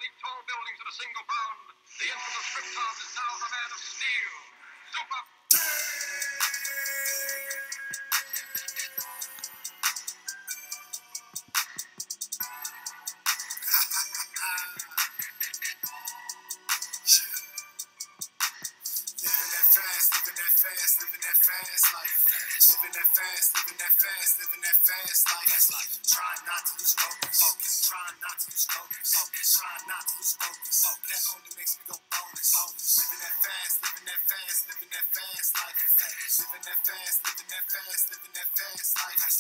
leap tall buildings in a single bound. The infamous Krypton is now the man of steel. Super. Living that fast life. Living that fast life. Trying not to lose focus. Trying not to lose focus. Trying not to lose focus. That only makes me go bonus. Living that fast life. Living that fast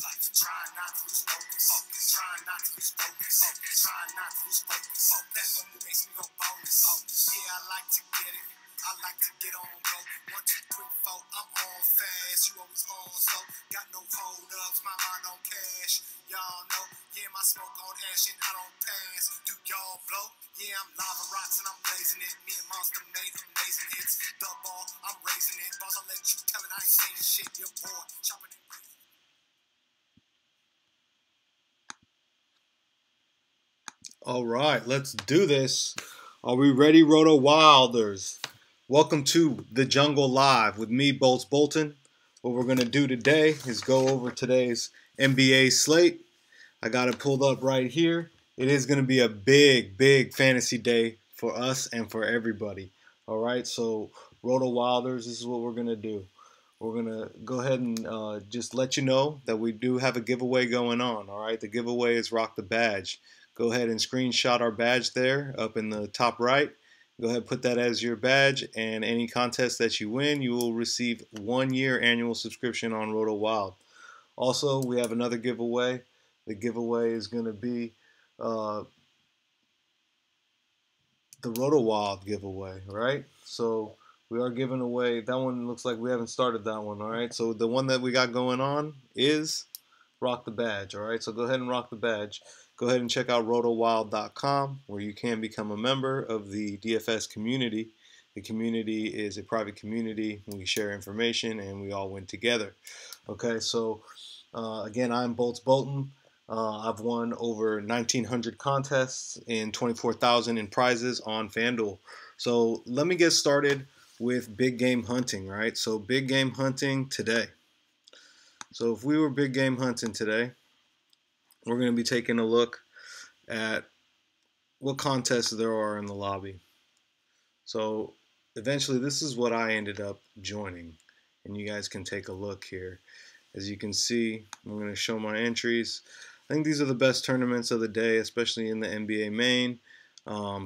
life. Trying not to lose focus. Trying not to lose focus. Trying not to lose focus. That only makes me go bonus. Yeah, I like to get it. I like to get on, go. 1, 2, 3, 4, I'm on fast. You always on, so got no hold ups. My mind on cash. Y'all know, yeah, my smoke on ash and I don't pass. Do y'all blow? Yeah, I'm lava rocks and I'm blazing it. Me and Monster made amazing hits. The ball, I'm raising it. Boss, I'll let you tell it. I ain't saying shit. Your boy, chopping it. All right, let's do this. Are we ready, RotoWilders? Welcome to The Jungle Live with me, Bolts Bolton. What we're going to do today is go over today's NBA slate. I got it pulled up right here. It is going to be a big fantasy day for us and for everybody. All right, so RotoWilders, this is what we're going to do. We're going to go ahead and just let you know that we do have a giveaway going on. All right, the giveaway is Rock the Badge. Go ahead and screenshot our badge there up in the top right. Go ahead and put that as your badge, and any contest that you win, you will receive 1 year annual subscription on RotoWild. Also, we have another giveaway. The giveaway is going to be the RotoWild giveaway, right? So we are giving away, that one looks like we haven't started that one, all right? So the one that we got going on is Rock the Badge, all right? So go ahead and rock the badge. Go ahead and check out rotowild.com where you can become a member of the DFS community. The community is a private community. We share information and we all win together. Okay, so again, I'm Bolts Bolton. I've won over 1,900 contests and 24,000 in prizes on FanDuel. So let me get started with big game hunting, right? So big game hunting today. So if we were big game hunting today, we're going to be taking a look at what contests there are in the lobby. So eventually this is what I ended up joining, and you guys can take a look here. As you can see, I'm going to show my entries. I think these are the best tournaments of the day, especially in the NBA main,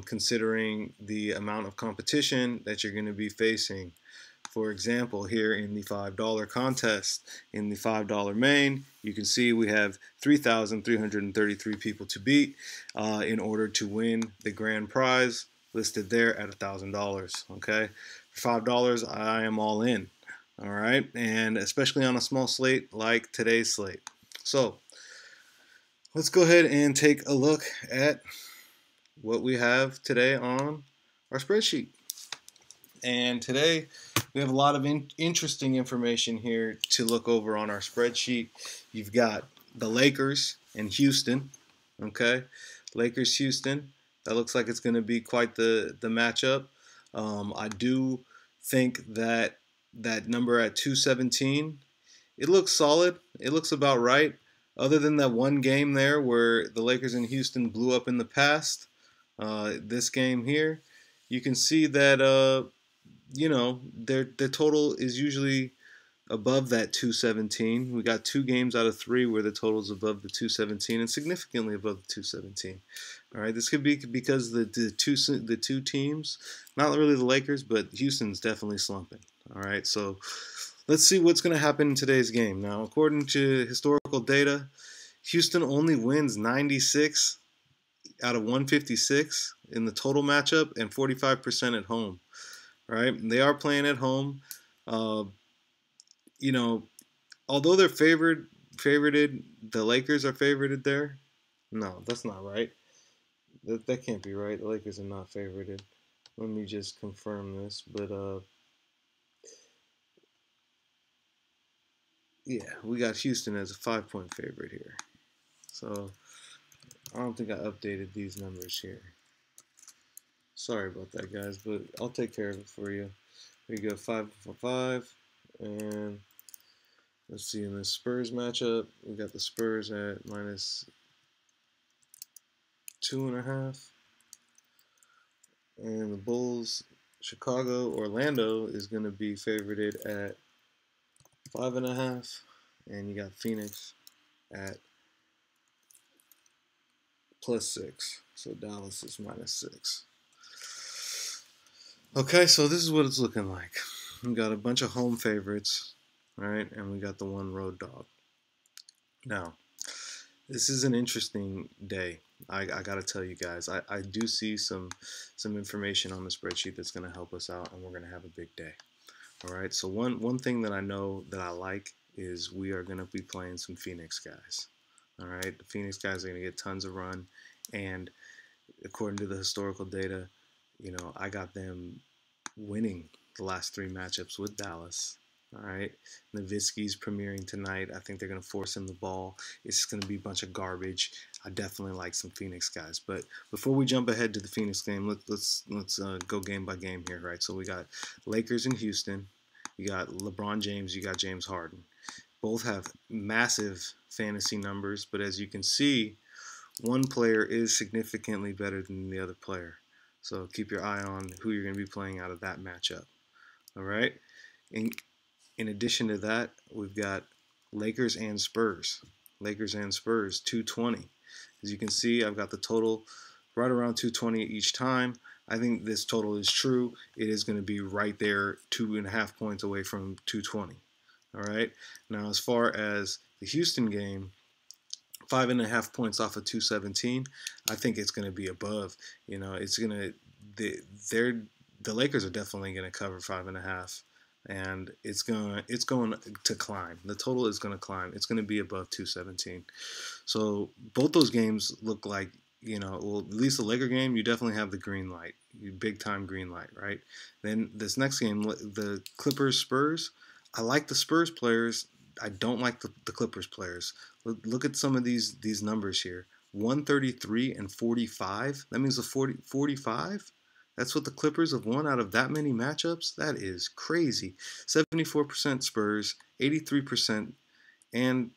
considering the amount of competition that you're going to be facing. For example, here in the $5 contest, in the $5 main, you can see we have 3,333 people to beat in order to win the grand prize listed there at $1,000. Okay, for $5, I am all in. All right, and especially on a small slate like today's slate. So let's go ahead and take a look at what we have today on our spreadsheet. And today we have a lot of interesting information here to look over on our spreadsheet. You've got the Lakers and Houston. Okay, Lakers Houston. That looks like it's going to be quite the matchup. I do think that number at 217, it looks solid. It looks about right. Other than that one game there where the Lakers and Houston blew up in the past, this game here, you can see that you know, their total is usually above that 217. We got 2 games out of 3 where the total is above the 217 and significantly above the 217. All right, this could be because the two teams, not really the Lakers, but Houston's definitely slumping. All right, so let's see what's going to happen in today's game. Now, according to historical data, Houston only wins 96 out of 156 in the total matchup and 45% at home. Right? They are playing at home. You know, although they're favorited, the Lakers are favorited there. No, that's not right. That can't be right. The Lakers are not favorited. Let me just confirm this. But yeah, we got Houston as a 5-point favorite here. So I don't think I updated these numbers here. Sorry about that, guys, but I'll take care of it for you. We go 5 for 5, and let's see in the Spurs matchup, we got the Spurs at -2.5, and the Bulls, Chicago, Orlando is going to be favorited at 5.5, and you got Phoenix at +6. So Dallas is -6. Okay, so this is what it's looking like. We got a bunch of home favorites, right? And we got the one road dog. Now, this is an interesting day. I got to tell you guys, I do see some information on the spreadsheet that's going to help us out, and we're going to have a big day. All right. So one thing that I know that I like is we are going to be playing some Phoenix guys. All right. The Phoenix guys are going to get tons of run, and according to the historical data, I got them winning the last 3 matchups with Dallas. All right, Nowitzki's premiering tonight. I think they're going to force him the ball. It's going to be a bunch of garbage. I definitely like some Phoenix guys. But before we jump ahead to the Phoenix game, let's go game by game here, right? So we got Lakers in Houston. You got LeBron James. You got James Harden. Both have massive fantasy numbers, but as you can see, one player is significantly better than the other player. So keep your eye on who you're going to be playing out of that matchup. All right. In addition to that, we've got Lakers and Spurs. Lakers and Spurs, 220. As you can see, I've got the total right around 220 each time. I think this total is true. It is going to be right there, 2.5 points away from 220. All right. Now, as far as the Houston game, 5.5 points off of 217. I think it's going to be above. It's going to the Lakers are definitely going to cover 5.5, and it's going to climb. The total is going to climb. It's going to be above 217. So both those games look like well, at least the Laker game, you definitely have the green light, big time green light, right? Then this next game, the Clippers Spurs. I like the Spurs players. I don't like the Clippers players. Look at some of these numbers here. 133 and 45. That means a 45. That's what the Clippers have won out of that many matchups. That is crazy. 74% Spurs, 83%, and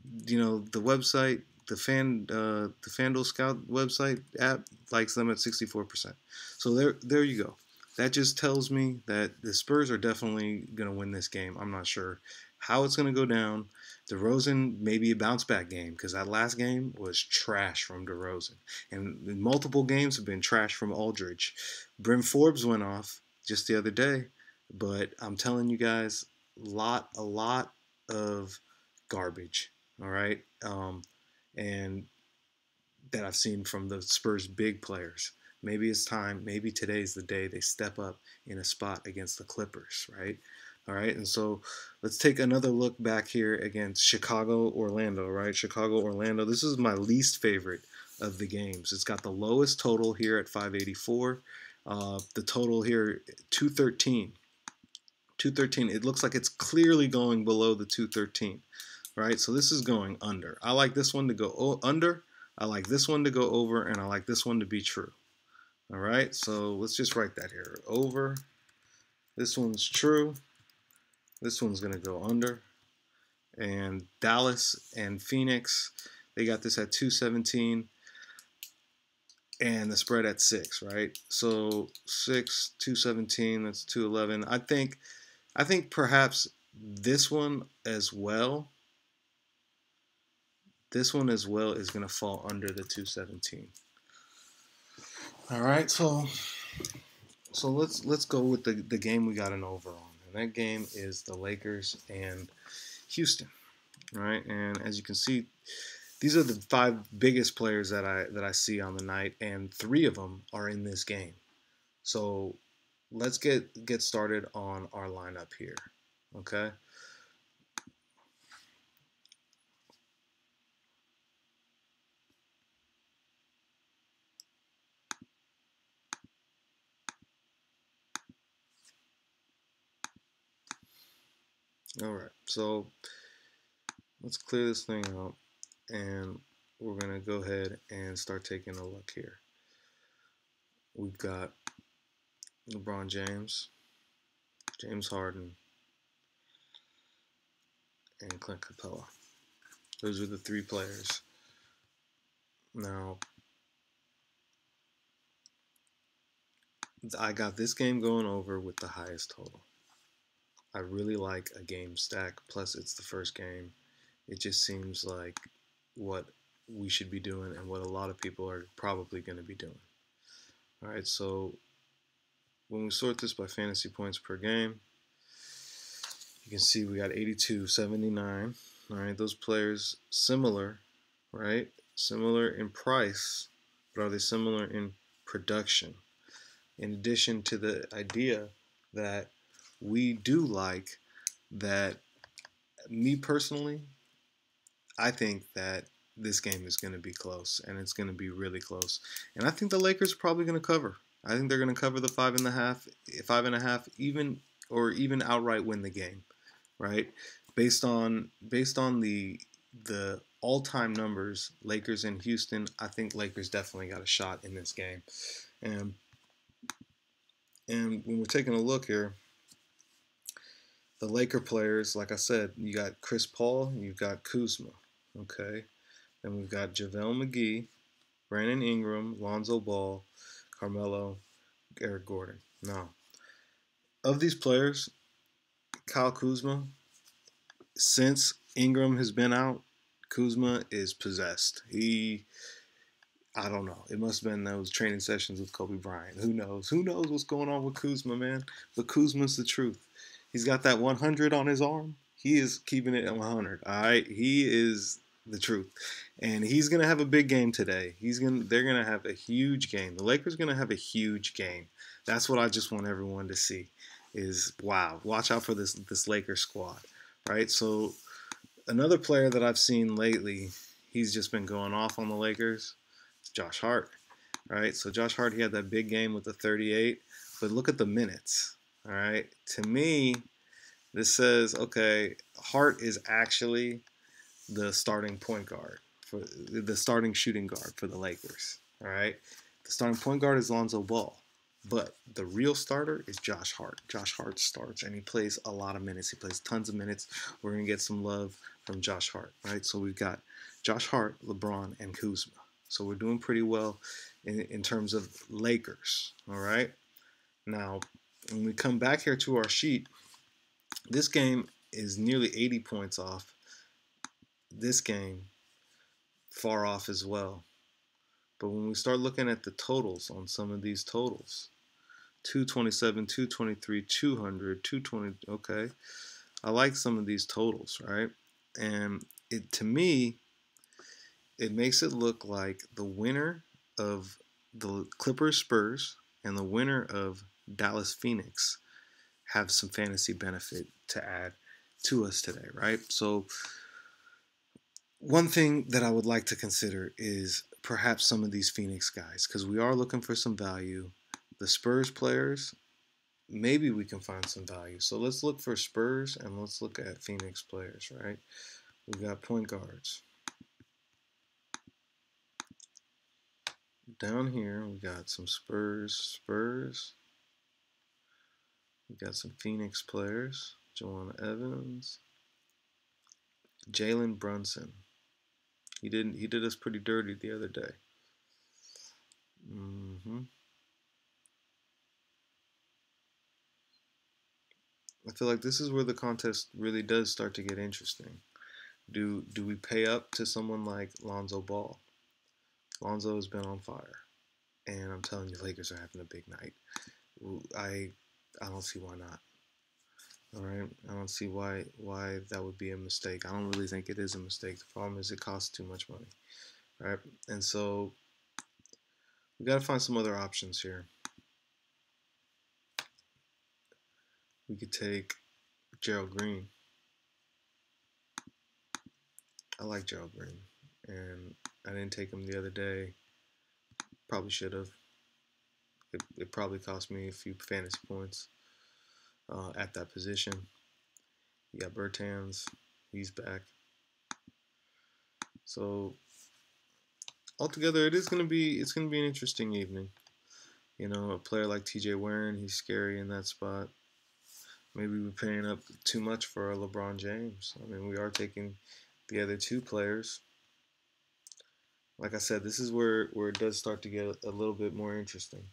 the website, the FanDuel Scout website app likes them at 64%. So there you go. That just tells me that the Spurs are definitely going to win this game. I'm not sure how it's going to go down. DeRozan may be a bounce back game because that last game was trash from DeRozan. And multiple games have been trash from Aldridge. Bryn Forbes went off just the other day. But I'm telling you guys, a lot of garbage. All right. And that I've seen from the Spurs' big players. Maybe it's time. Maybe today's the day they step up in a spot against the Clippers, right? All right, and so let's take another look back here against Chicago, Orlando, right? Chicago, Orlando. This is my least favorite of the games. It's got the lowest total here at 584. The total here, 213. 213. It looks like it's clearly going below the 213, right? So this is going under. I like this one to go under. I like this one to go over, and I like this one to be true. All right, so let's just write that here. Over. This one's true. This one's going to go under. And Dallas and Phoenix, they got this at 217. And the spread at 6, right? So 6, 217, that's 211. I think perhaps this one as well. This one as well is going to fall under the 217. All right, so let's go with the game we got an over on, and that game is the Lakers and Houston. All right, and as you can see, these are the 5 biggest players that I see on the night, and 3 of them are in this game. So let's get started on our lineup here. Okay. All right, so let's clear this thing out, and we're gonna go ahead and start taking a look here. we've got LeBron James, James Harden, and Clint Capella. Those are the three players. Now, I got this game going over with the highest total. I really like a game stack, plus it's the first game. It just seems like what we should be doing and what a lot of people are probably going to be doing. All right, so when we sort this by fantasy points per game, you can see we got 82, 79. All right, those players similar, right? Similar in price, but are they similar in production? In addition to the idea that we do like that, me personally, I think that this game is going to be close, and it's going to be really close. And I think the Lakers are probably going to cover. I think they're going to cover the 5.5, even outright win the game, right? Based on the all-time numbers, Lakers and Houston, I think Lakers definitely got a shot in this game. And when we're taking a look here, the Laker players, like I said, you got Chris Paul, you've got Kuzma, okay? Then we've got JaVale McGee, Brandon Ingram, Lonzo Ball, Carmelo, Eric Gordon. Now, of these players, Kyle Kuzma, since Ingram has been out, Kuzma is possessed. I don't know. It must have been those training sessions with Kobe Bryant. Who knows? Who knows what's going on with Kuzma, man? But Kuzma's the truth. He's got that 100 on his arm. He is keeping it at 100. All right, he is the truth, and he's gonna have a big game today. They're gonna have a huge game. The Lakers are gonna have a huge game. That's what I just want everyone to see. Is wow. Watch out for this Lakers squad. Right. So another player that I've seen lately, he's just been going off on the Lakers. It's Josh Hart. All right. So Josh Hart, he had that big game with the 38, but look at the minutes. All right. To me, this says, okay, Hart is actually the starting point guard, for the starting shooting guard for the Lakers. All right. The starting point guard is Lonzo Ball, but the real starter is Josh Hart. Josh Hart starts, and he plays a lot of minutes. He plays tons of minutes. We're going to get some love from Josh Hart, right? So we've got Josh Hart, LeBron, and Kuzma. So we're doing pretty well in terms of Lakers, all right? Now, when we come back here to our sheet, this game is nearly 80 points off. This game, far off as well. But when we start looking at the totals on some of these totals, 227, 223, 200, 220, okay. I like some of these totals, right? And to me, it makes it look like the winner of the Clippers Spurs and the winner of Dallas Phoenix have some fantasy benefit to add to us today, right? So one thing that I would like to consider is perhaps some of these Phoenix guys, because we are looking for some value. The Spurs players, maybe we can find some value. So let's look for Spurs and let's look at Phoenix players, right? We've got point guards. Down here, we got some Spurs. We got some Phoenix players. Joanna Evans. Jalen Brunson. He did us pretty dirty the other day. I feel like this is where the contest really does start to get interesting. Do we pay up to someone like Lonzo Ball? Lonzo has been on fire, and I'm telling you, Lakers are having a big night. I don't see why not. All right, I don't see why that would be a mistake. I don't really think it is a mistake. The problem is it costs too much money. All right, and so we got to find some other options here. We could take Gerald Green. I like Gerald Green, and I didn't take him the other day. Probably should have. It probably cost me a few fantasy points at that position. You got Bertans, he's back. So altogether, it's gonna be an interesting evening. You know, a player like TJ Warren, he's scary in that spot. Maybe we're paying up too much for our LeBron James. I mean, we are taking the other two players. Like I said, this is where it does start to get a little bit more interesting.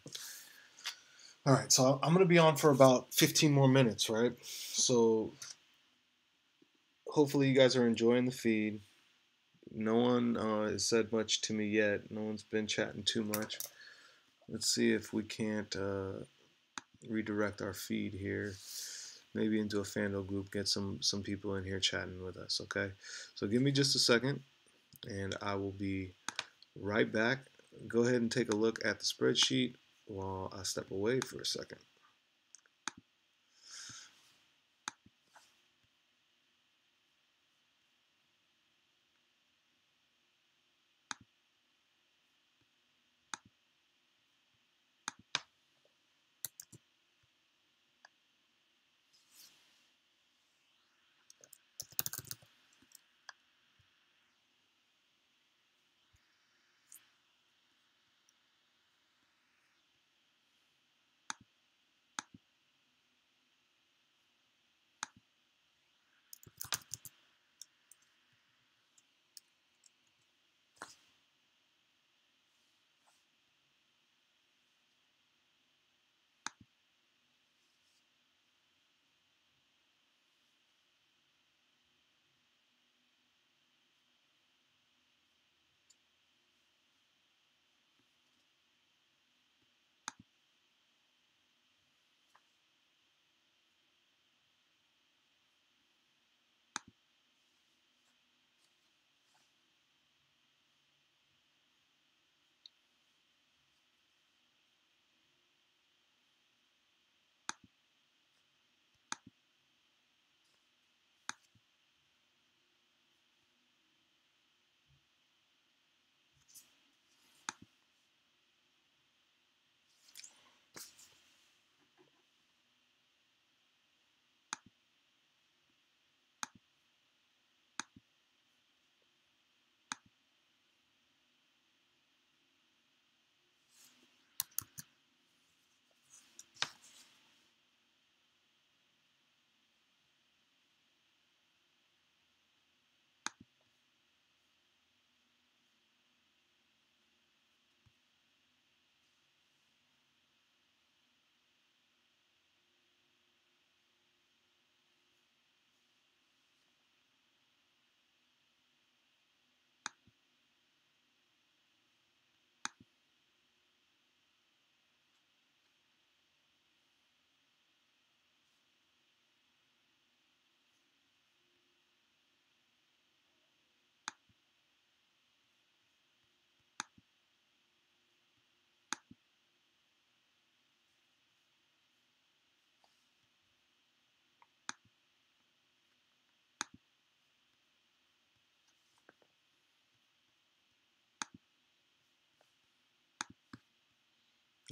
All right, so I'm going to be on for about 15 more minutes, right? So hopefully you guys are enjoying the feed. No one has said much to me yet. No one's been chatting too much. Let's see if we can't redirect our feed here. Maybe into a FanDuel group, get some people in here chatting with us, okay? So give me just a second, and I will be right back. Go ahead and take a look at the spreadsheet while I step away for a second.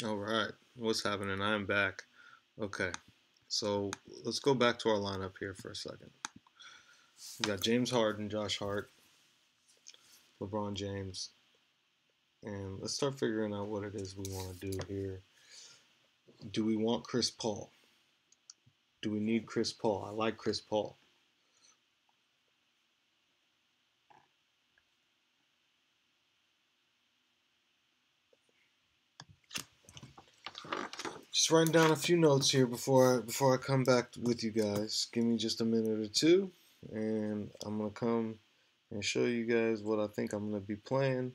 All right, what's happening? I am back. Okay, so let's go back to our lineup here for a second. We got James Harden, Josh Hart, LeBron James, and let's start figuring out what it is we want to do here. Do we want Chris Paul? Do we need Chris Paul? I like Chris Paul. Just writing down a few notes here before I come back with you guys. Give me just a minute or two, and I'm gonna come and show you guys what I think I'm gonna be playing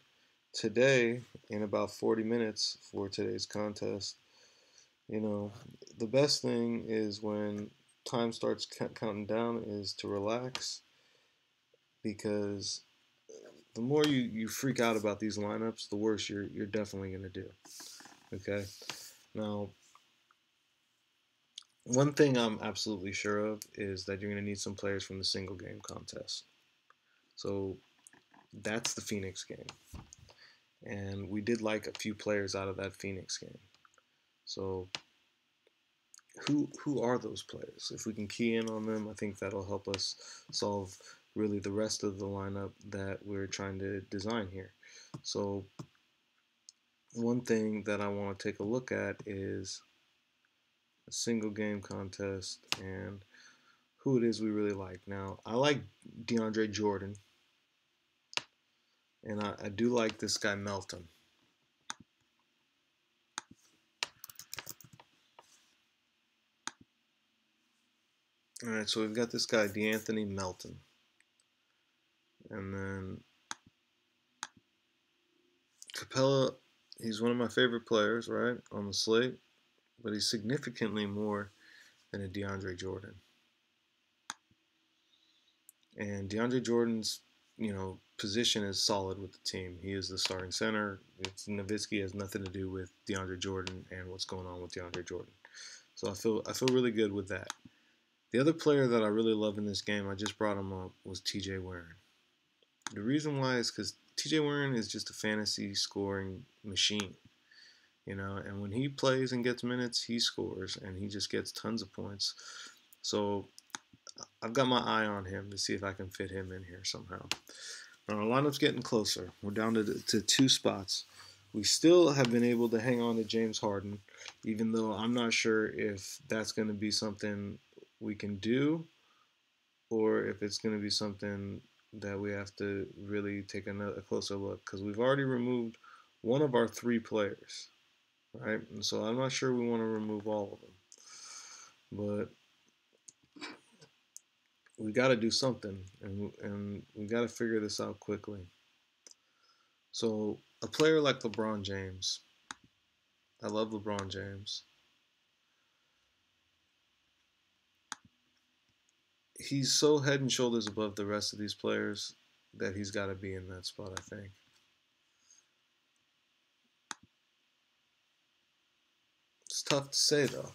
today in about 40 minutes for today's contest. You know, the best thing is when time starts counting down is to relax, because the more you freak out about these lineups, the worse you're definitely gonna do. Okay, now one thing I'm absolutely sure of is that you're going to need some players from the single game contest. So that's the Phoenix game. And we did like a few players out of that Phoenix game. So who are those players? If we can key in on them, I think that'll help us solve really the rest of the lineup that we're trying to design here. So one thing that I want to take a look at is a single game contest and who it is we really like. Now, I like DeAndre Jordan, and I do like this guy Melton. All right, so we've got this guy DeAnthony Melton, and then Capella. He's one of my favorite players, right, on the slate, but he's significantly more than a DeAndre Jordan. And DeAndre Jordan's, position is solid with the team. He is the starting center. Nowitzki has nothing to do with DeAndre Jordan and what's going on with DeAndre Jordan. So I feel really good with that. The other player that I really love in this game, I just brought him up, was T.J. Warren. The reason why is because T.J. Warren is just a fantasy scoring machine, and when he plays and gets minutes, he scores and he just gets tons of points. So I've got my eye on him to see if I can fit him in here somehow. Our lineup's getting closer. We're down to 2 spots. We still have been able to hang on to James Harden, even though I'm not sure if that's going to be something we can do or if it's going to be something that we have to really take a closer look, because we've already removed one of our 3 players, right? And so I'm not sure we want to remove all of them. But we got to do something, and we got to figure this out quickly. So a player like LeBron James, I love LeBron James. He's so head and shoulders above the rest of these players that he's got to be in that spot, I think. It's tough to say though.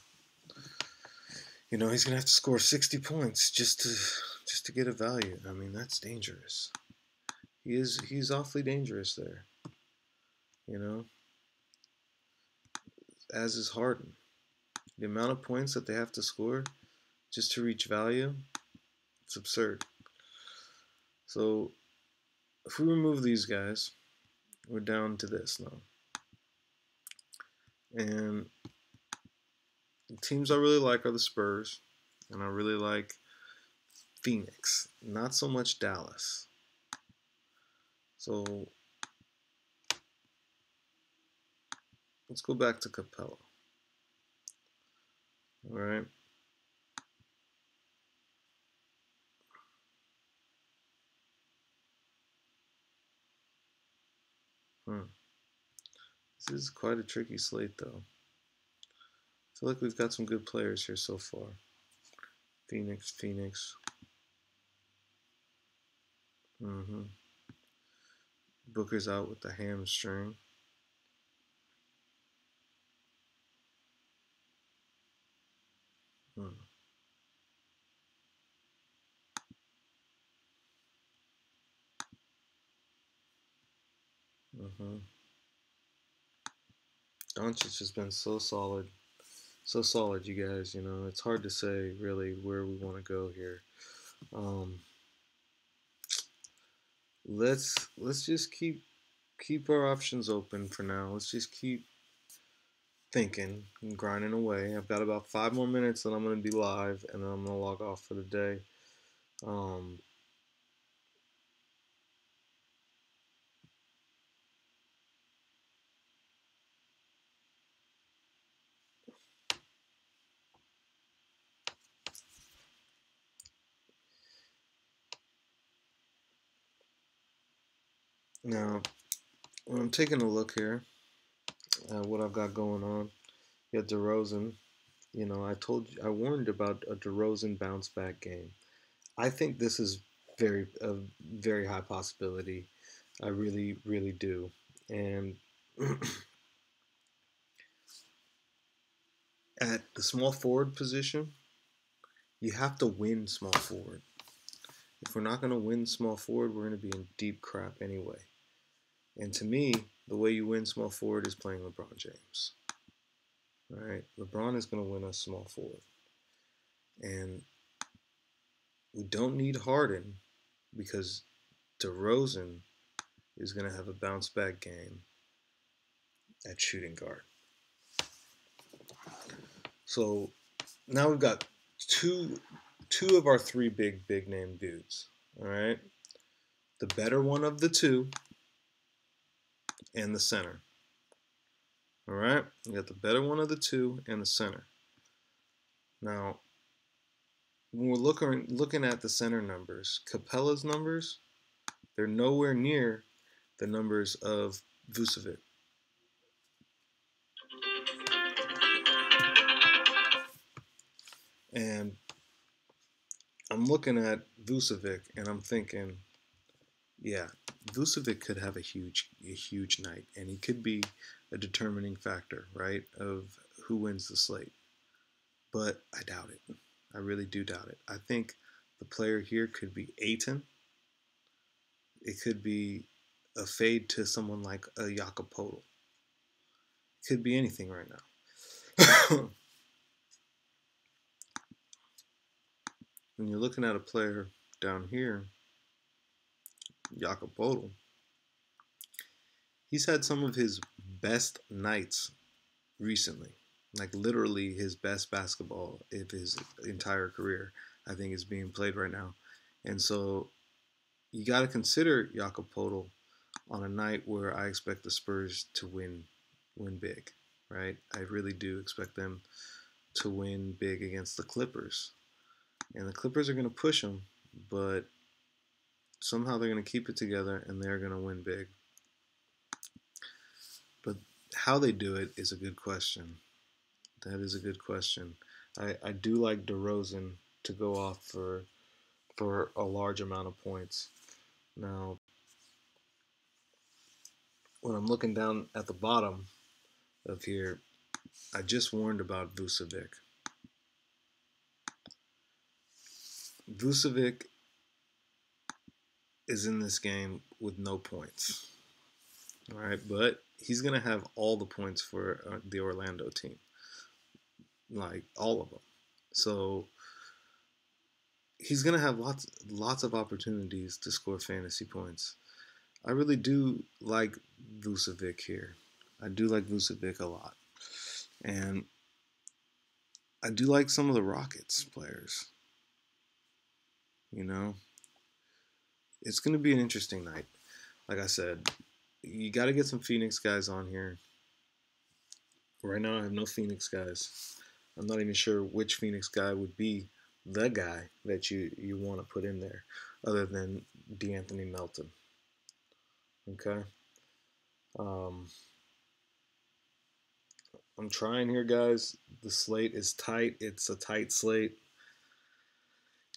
He's gonna have to score 60 points just to get a value. I mean, that's dangerous. He's awfully dangerous there. As is Harden. The amount of points that they have to score just to reach value, it's absurd. So if we remove these guys, we're down to this now. And the teams I really like are the Spurs, and I really like Phoenix, not so much Dallas. So let's go back to Capella. All right. This is quite a tricky slate, though. I feel like we've got some good players here so far. Phoenix. Booker's out with the hamstring. Hmm. Doncic has been so solid. So solid, you guys. It's hard to say really where we want to go here. Let's just keep our options open for now. Let's just keep thinking and grinding away. I've got about 5 more minutes and I'm going to be live, and then I'm going to log off for the day. Now, when I'm taking a look here at what I've got going on, you got DeRozan. I warned about a DeRozan bounce back game. I think this is a very high possibility. I really, really do. And at the small forward position, you have to win small forward. If we're not going to win small forward, we're going to be in deep crap anyway. And to me, the way you win small forward is playing LeBron James. All right, LeBron is going to win us small forward. And we don't need Harden because DeRozan is going to have a bounce back game. at shooting guard. So now we've got two of our three big name dudes. All right, the better one of the two, and the center. All right, we got the better one of the two and the center. Now, when we're looking at the center numbers, Capella's numbers, they're nowhere near the numbers of Vucevic. And I'm looking at Vucevic and I'm thinking, yeah, Vucevic could have a huge night, and he could be a determining factor, right, of who wins the slate. But I doubt it. I really do doubt it. I think the player here could be Ayton. It could be a fade to someone like a Jakob. It could be anything right now. When you're looking at a player down here, Jakob, he's had some of his best nights recently. Like literally his best basketball of his entire career, I think, is being played right now. And so you got to consider Jakob on a night where I expect the Spurs to win big, right? I really do expect them to win big against the Clippers. And the Clippers are going to push them, but somehow they're going to keep it together and they're going to win big. But how they do it is a good question. That is a good question. I do like DeRozan to go off for a large amount of points. Now, when I'm looking down at the bottom of here, I just warned about Vucevic. Vucevic is in this game with no points. All right, but he's going to have all the points for the Orlando team. Like all of them. So he's going to have lots of opportunities to score fantasy points. I really do like Vucevic here. I do like Vucevic a lot. And I do like some of the Rockets players. You know, it's going to be an interesting night. Like I said, you got to get some Phoenix guys on here. Right now, I have no Phoenix guys. I'm not even sure which Phoenix guy would be the guy that you want to put in there other than DeAnthony Melton. Okay? I'm trying here, guys. The slate is tight. It's a tight slate.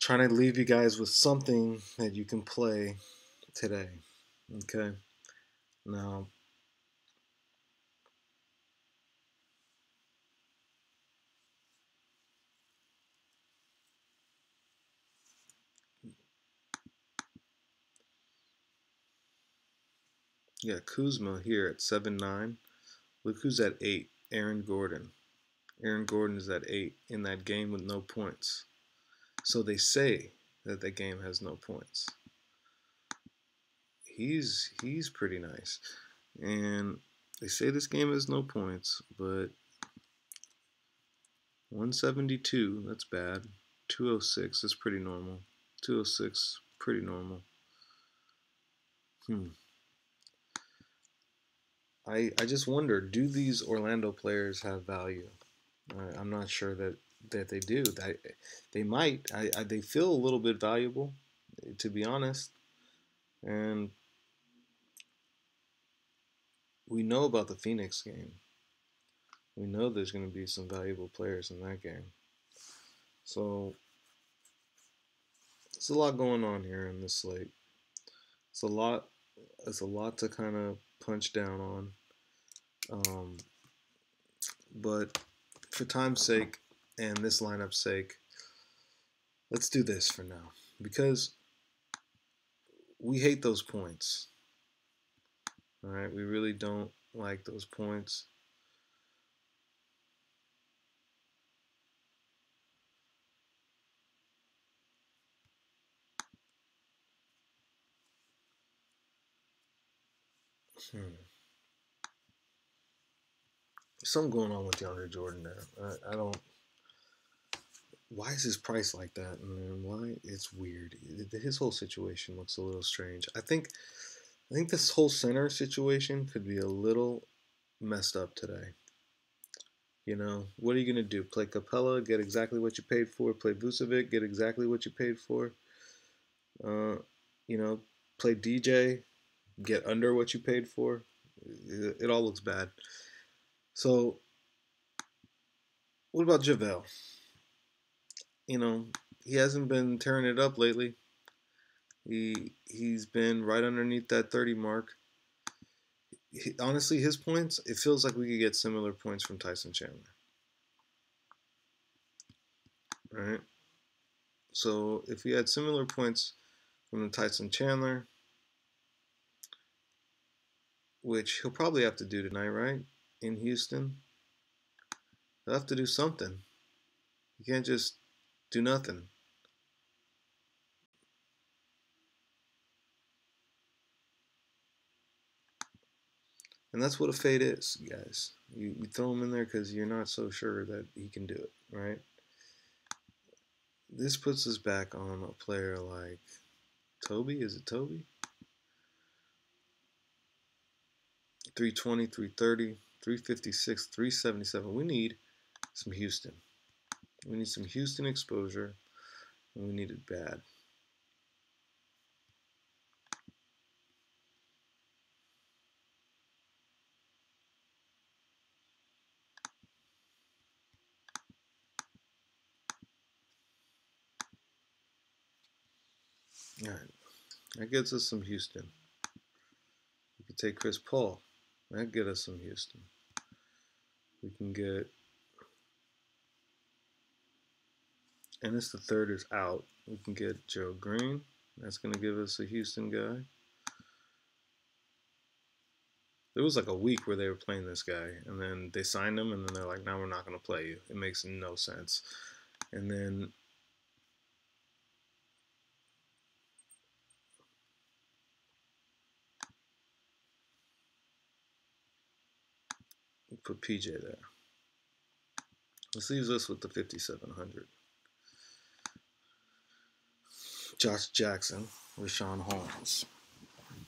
Trying to leave you guys with something that you can play today. Okay? Now, yeah, Kuzma here at 7-9. Look who's at 8. Aaron Gordon. Aaron Gordon is at 8 in that game with no points. So they say that the game has no points. He's pretty nice. And they say this game has no points, but 172, that's bad. 206, that's pretty normal. 206, pretty normal. I just wonder, do these Orlando players have value? I'm not sure that they do. They might. They feel a little bit valuable, to be honest. And we know about the Phoenix game. We know there's going to be some valuable players in that game. So it's a lot going on here in this slate. It's a lot. It's a lot to kind of punch down on. But for time's sake and this lineup's sake, let's do this for now because we hate those points. All right, we really don't like those points. something going on with DeAndre Jordan there. I don't. Why is his price like that? And why it's weird. His whole situation looks a little strange. I think this whole center situation could be a little messed up today. You know, what are you gonna do? Play Capella, get exactly what you paid for. Play Vucevic, get exactly what you paid for. Uh, you know, play DJ, get under what you paid for. It all looks bad. So, what about JaVale? You know, he hasn't been tearing it up lately. He's been right underneath that 30 mark. Honestly, his points, it feels like we could get similar points from Tyson Chandler. Right? So if we had similar points from the Tyson Chandler, which he'll probably have to do tonight, right? In Houston, he'll have to do something. You can't just do nothing. And that's what a fade is, guys. You throw him in there because you're not so sure that he can do it, right? This puts us back on a player like Toby. Is it Toby? 320, 330, 356, 377. We need some Houston. We need some Houston exposure, and we need it bad. All right, that gets us some Houston. We can take Chris Paul. That get us some Houston. We can get Ennis the third is out. We can get Joe Green. That's going to give us a Houston guy. There was like a week where they were playing this guy, and then they signed him, and then they're like, "No, we're not going to play you." It makes no sense. And then we put PJ there. This leaves us with the 5,700. Josh Jackson, Rashawn Holmes.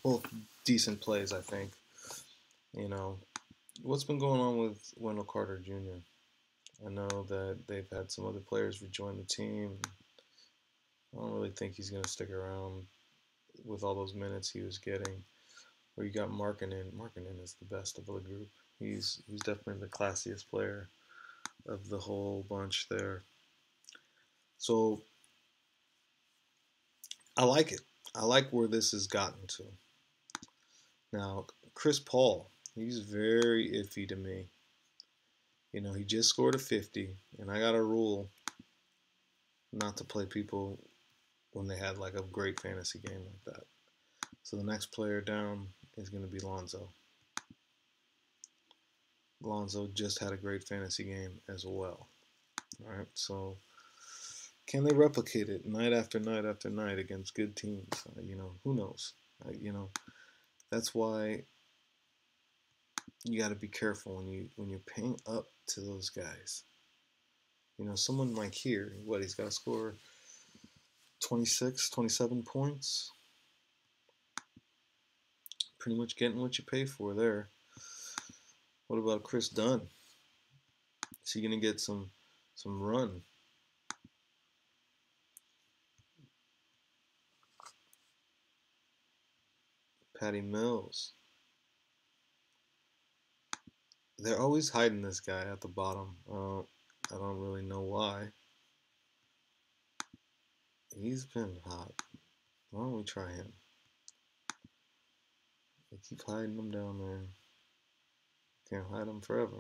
Both decent plays, I think. You know, what's been going on with Wendell Carter Jr.? I know that they've had some other players rejoin the team. I don't really think he's going to stick around with all those minutes he was getting. Where you got Markkanen. Markkanen is the best of the group. He's definitely the classiest player of the whole bunch there. So I like it. I like where this has gotten to. Now, Chris Paul, he's very iffy to me. You know, he just scored a 50, and I got a rule not to play people when they had like a great fantasy game like that. So the next player down is going to be Lonzo. Lonzo just had a great fantasy game as well. All right, so can they replicate it night after night after night against good teams? You know, who knows? You know, that's why you got to be careful when you're paying up to those guys. You know, someone like here, what he's got to score 26, 27 points. Pretty much getting what you pay for there. What about Chris Dunn? Is he gonna get some run? Patty Mills. They're always hiding this guy at the bottom. I don't really know why. He's been hot. Why don't we try him? They keep hiding him down there. Can't hide him forever.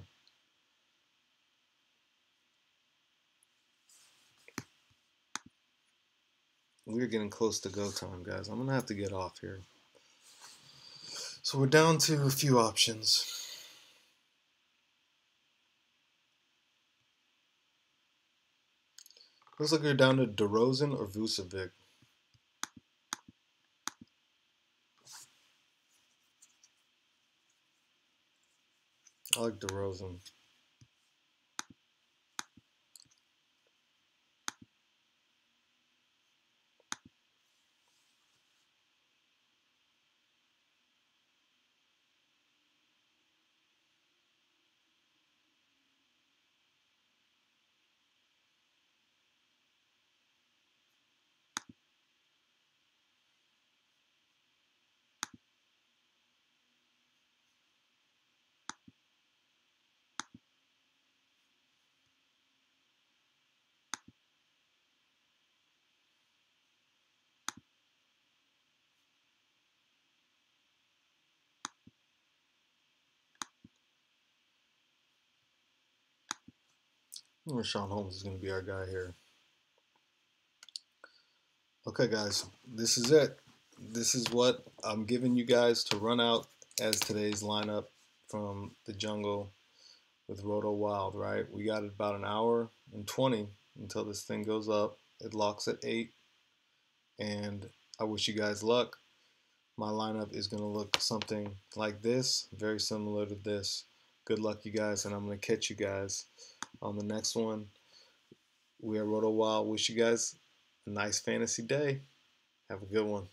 We're getting close to go time, guys. I'm gonna have to get off here. So we're down to a few options. Looks like we're down to DeRozan or Vucevic. I like DeRozan. Rashawn Holmes is going to be our guy here. Okay, guys, this is it. This is what I'm giving you guys to run out as today's lineup from the jungle with RotoWild, right? We got about an hour and 20 until this thing goes up. It locks at 8, and I wish you guys luck. My lineup is going to look something like this, very similar to this. Good luck, you guys, and I'm going to catch you guys on the next one. We are RotoWild. Wish you guys a nice fantasy day. Have a good one.